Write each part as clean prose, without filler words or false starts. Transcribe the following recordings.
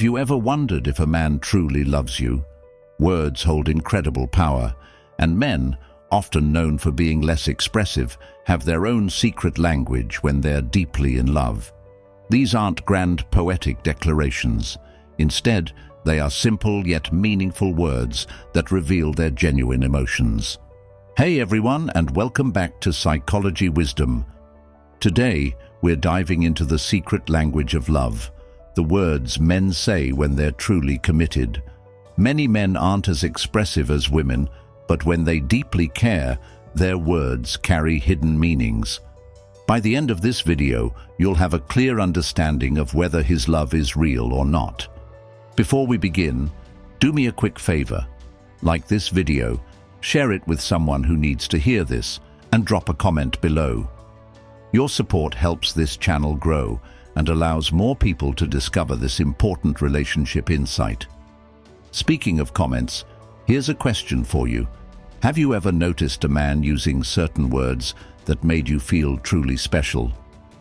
Have you ever wondered if a man truly loves you? Words hold incredible power, and men, often known for being less expressive, have their own secret language when they're deeply in love. These aren't grand poetic declarations. Instead, they are simple yet meaningful words that reveal their genuine emotions. Hey everyone, and welcome back to Psychology Wisdom. Today, we're diving into the secret language of love, the words men say when they're truly committed. Many men aren't as expressive as women, but when they deeply care, their words carry hidden meanings. By the end of this video, you'll have a clear understanding of whether his love is real or not. Before we begin, do me a quick favor. Like this video, share it with someone who needs to hear this, and drop a comment below. Your support helps this channel grow and allows more people to discover this important relationship insight. Speaking of comments, here's a question for you. Have you ever noticed a man using certain words that made you feel truly special?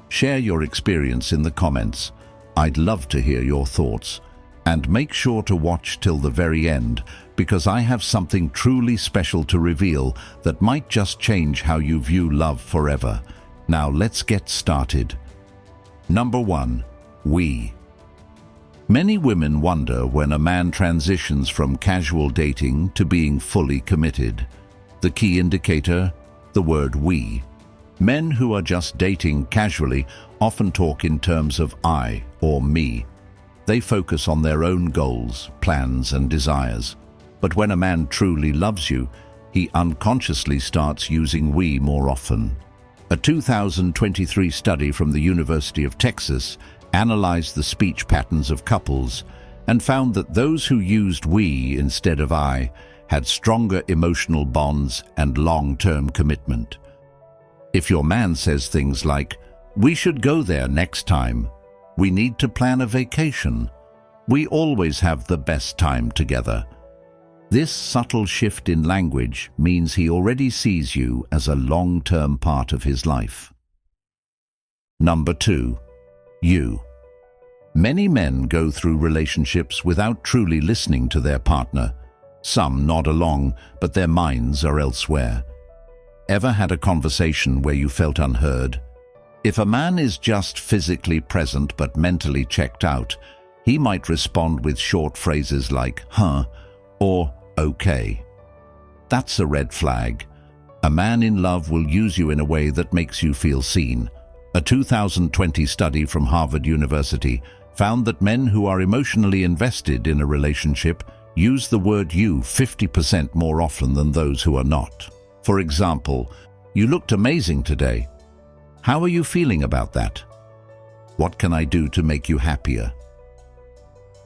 Share your experience in the comments. I'd love to hear your thoughts. And make sure to watch till the very end, because I have something truly special to reveal that might just change how you view love forever. Now let's get started. Number 1. We. Many women wonder when a man transitions from casual dating to being fully committed. The key indicator? The word we. Men who are just dating casually often talk in terms of I or me. They focus on their own goals, plans, and desires. But when a man truly loves you, he unconsciously starts using we more often. A 2023 study from the University of Texas analyzed the speech patterns of couples and found that those who used we instead of I had stronger emotional bonds and long-term commitment. If your man says things like, "We should go there next time," "We need to plan a vacation," "We always have the best time together," this subtle shift in language means he already sees you as a long-term part of his life. Number 2. You. Many men go through relationships without truly listening to their partner. Some nod along, but their minds are elsewhere. Ever had a conversation where you felt unheard? If a man is just physically present but mentally checked out, he might respond with short phrases like, "huh," or "okay." That's a red flag. A man in love will use you in a way that makes you feel seen. A 2020 study from Harvard University found that men who are emotionally invested in a relationship use the word you 50% more often than those who are not. For example, "You looked amazing today. How are you feeling about that? What can I do to make you happier?"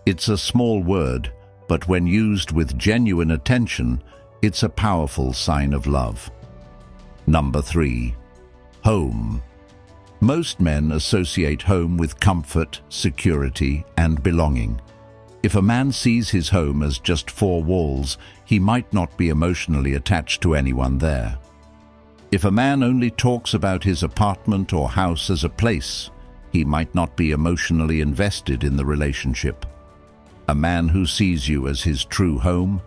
It's a small word, but when used with genuine attention, it's a powerful sign of love. Number 3. Home. Most men associate home with comfort, security, and belonging. If a man sees his home as just 4 walls, he might not be emotionally attached to anyone there. If a man only talks about his apartment or house as a place, he might not be emotionally invested in the relationship. A man who sees you as his true home,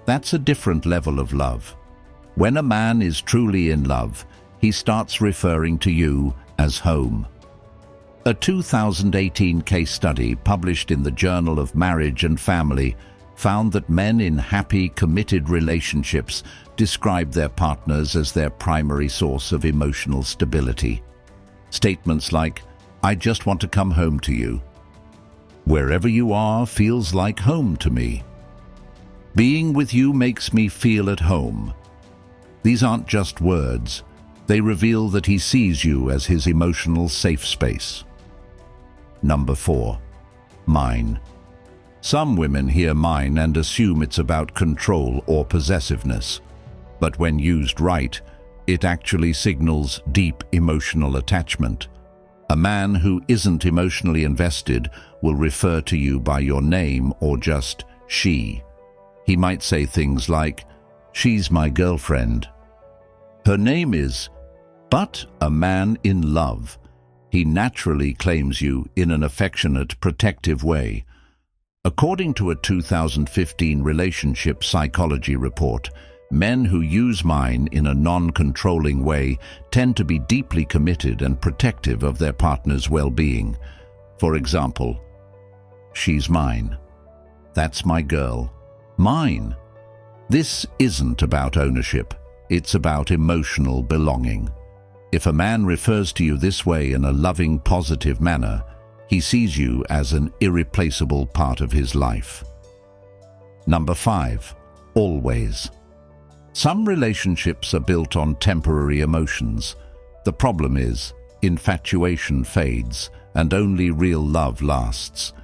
that's a different level of love. When a man is truly in love, he starts referring to you as home. A 2018 case study published in the Journal of Marriage and Family found that men in happy, committed relationships describe their partners as their primary source of emotional stability. Statements like, "I just want to come home to you," "Wherever you are feels like home to me," "Being with you makes me feel at home." These aren't just words. They reveal that he sees you as his emotional safe space. Number 4. Mine. Some women hear mine and assume it's about control or possessiveness. But when used right, it actually signals deep emotional attachment. A man who isn't emotionally invested will refer to you by your name or just she. He might say things like, "She's my girlfriend. Her name is," but a man in love. He naturally claims you in an affectionate, protective way. According to a 2015 relationship psychology report, men who use mine in a non-controlling way tend to be deeply committed and protective of their partner's well-being. For example, "She's mine. That's my girl. Mine." This isn't about ownership. It's about emotional belonging. If a man refers to you this way in a loving, positive manner, he sees you as an irreplaceable part of his life. Number 5. Always. Some relationships are built on temporary emotions. The problem is, infatuation fades and only real love lasts.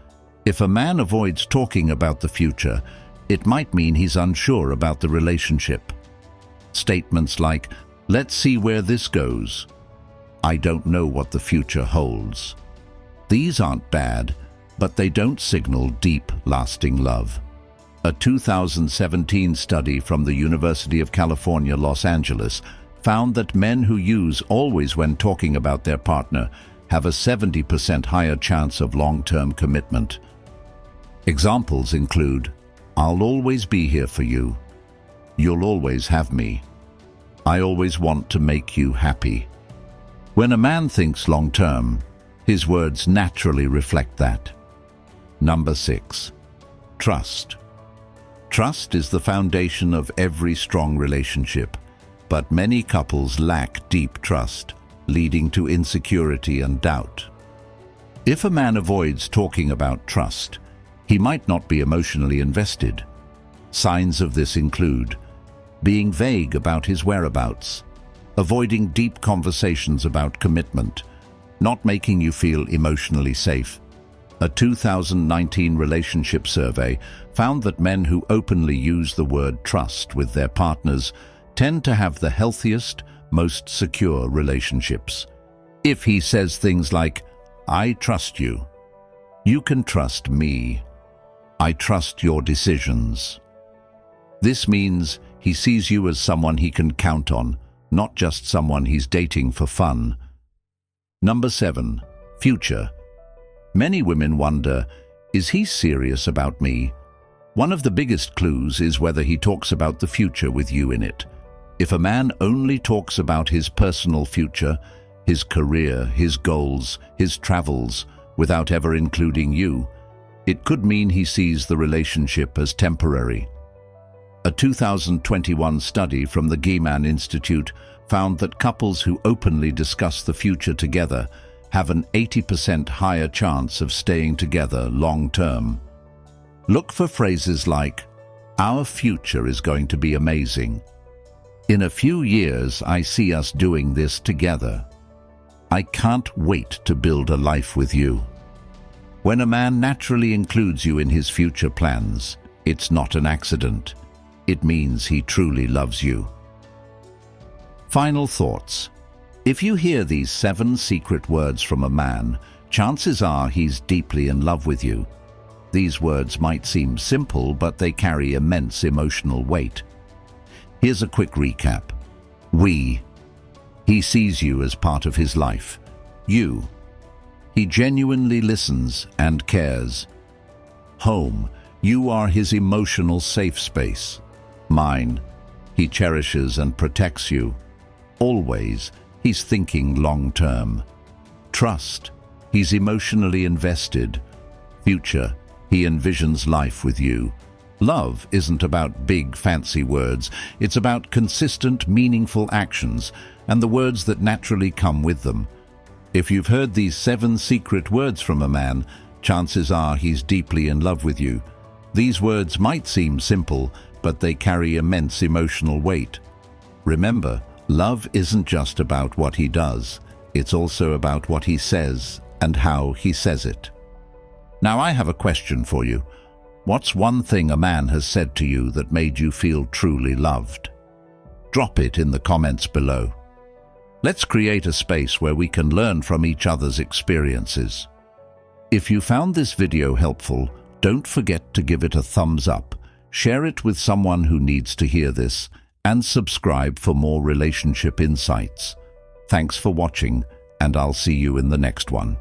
If a man avoids talking about the future, it might mean he's unsure about the relationship. Statements like, "Let's see where this goes," "I don't know what the future holds." These aren't bad, but they don't signal deep, lasting love. A 2017 study from the University of California, Los Angeles, found that men who use always when talking about their partner have a 70% higher chance of long-term commitment. Examples include, "I'll always be here for you," "You'll always have me," "I always want to make you happy." When a man thinks long-term, his words naturally reflect that. Number 6. Trust. Trust is the foundation of every strong relationship, but many couples lack deep trust, leading to insecurity and doubt. If a man avoids talking about trust, he might not be emotionally invested. Signs of this include being vague about his whereabouts, avoiding deep conversations about commitment, not making you feel emotionally safe. A 2019 relationship survey found that men who openly use the word trust with their partners tend to have the healthiest, most secure relationships. If he says things like, "I trust you," "You can trust me," "I trust your decisions," this means he sees you as someone he can count on, not just someone he's dating for fun. Number 7. Future. Many women wonder, is he serious about me? One of the biggest clues is whether he talks about the future with you in it. If a man only talks about his personal future, his career, his goals, his travels, without ever including you, it could mean he sees the relationship as temporary. A 2021 study from the Gieman Institute found that couples who openly discuss the future together have an 80% higher chance of staying together long-term. Look for phrases like, "Our future is going to be amazing," "In a few years, I see us doing this together," "I can't wait to build a life with you." When a man naturally includes you in his future plans, it's not an accident. It means he truly loves you. Final thoughts. If you hear these 7 secret words from a man, chances are he's deeply in love with you. These words might seem simple, but they carry immense emotional weight. Here's a quick recap. We. He sees you as part of his life. You. He genuinely listens and cares. Home. You are his emotional safe space. Mine. He cherishes and protects you. Always. He's thinking long-term. Trust. He's emotionally invested. Future. He envisions life with you. Love isn't about big, fancy words. It's about consistent, meaningful actions and the words that naturally come with them. If you've heard these 7 secret words from a man, chances are he's deeply in love with you. These words might seem simple, but they carry immense emotional weight. Remember, love isn't just about what he does. It's also about what he says and how he says it. Now I have a question for you. What's one thing a man has said to you that made you feel truly loved? Drop it in the comments below. Let's create a space where we can learn from each other's experiences. If you found this video helpful, don't forget to give it a thumbs up, share it with someone who needs to hear this, and subscribe for more relationship insights. Thanks for watching, and I'll see you in the next one.